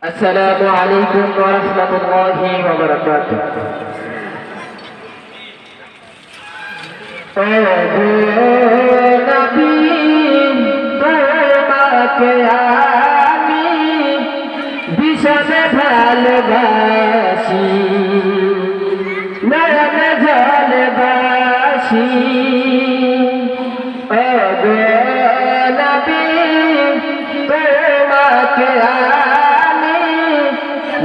আসসালামু আলাইকুম ওয়া রাহমাতুল্লাহি ওয়া বারাকাতুহু। ও গো নবী, তোমাকে আমি ভীষণ ভালোবাসি, নয়ন জলবাসি। ও গো নবী, তোমাকে আমি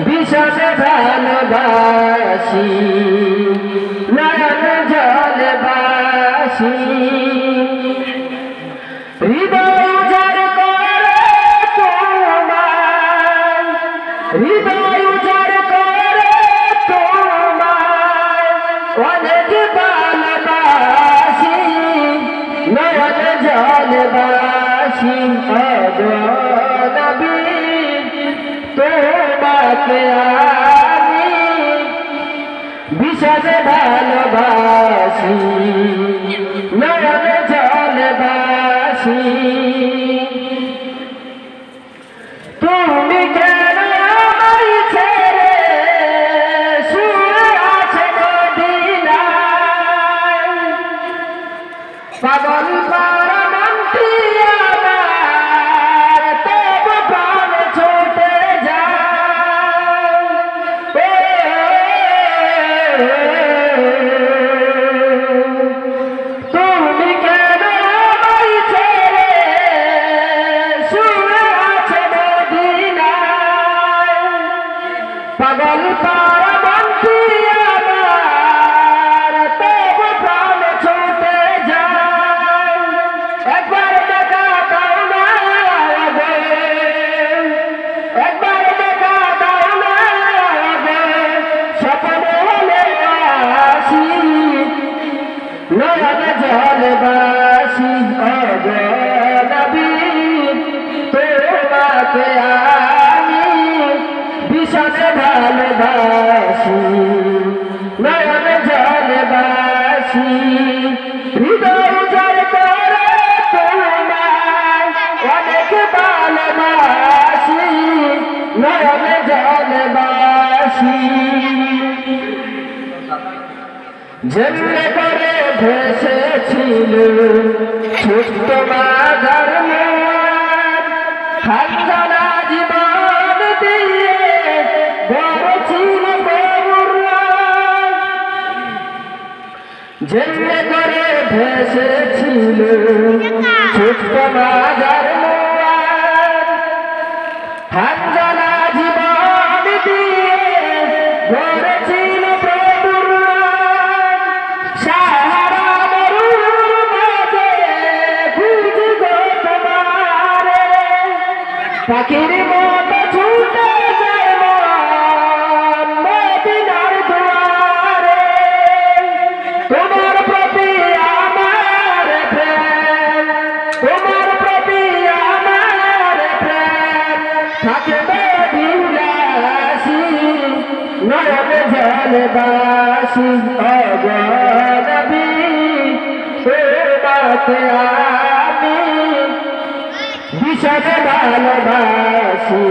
ভীষণ ভালোবাসি, নয়ন জলবাসি। হৃদয় উজাড় করে তোমায়, হৃদয় উজাড় করে তোমায় অনেক ভালোবাসি, নয়ন জলবাসি। ও গো নবী, তোমাকে আমি ভীষণ ভালোবাসি, নয়ন জলবাসি। তুমি কেন আমায় ছেড়ে শুয়ে আছো মদিনায়, পাগল পারা মনটি আমার তবু প্রাণ ছুটে যায়। তুমি কেন আমায় ছেড়ে শুয়ে আছো মদিনায়, পাগল পারা মনটি আমার তবু প্রাণ ছুটে যায়। একবার দেখা দাও না গো, একবার দেখা দাও না গো, স্বপ্ন হলে আসি, নয়ন জলবাসি। ও গো নবী, তোমাকে আমি ভীষণ ভালোবাসি, নয়ন জলবাসি। হৃদয় উজাড় করে তোমায় অনেক ভালোবাসি, নয়ন জলবাসি। যেমনে করে ভেসেছিল ছোট্ট মাঝার মোর, খানজানা জীবন দিয়ে গড়েছিল প্রভুর রাত। যেমনে করে ভেসেছিল ছোট্ট মাঝার মোর, খানজানা জীবন দিয়ে গড়েছিল প্রভুর রাত। সাহারা মরুর মাঝে খুঁজি গো তোমারে, পাখির মতো ছুটে যায় মন মদিনার দুয়ারে। তোমার প্রতি আমার প্রেম, তোমার প্রতি আমার প্রেম থাকবে বিলাসী, নয়ন জলবাসি। ও গো নবী, তোমাকে আমি ভীষণ ভালোবাসি,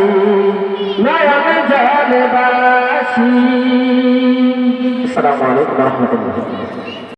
নয়ন জলবাসি। আসসালামু আলাইকুম ওয়া রাহমাতুল্লাহ।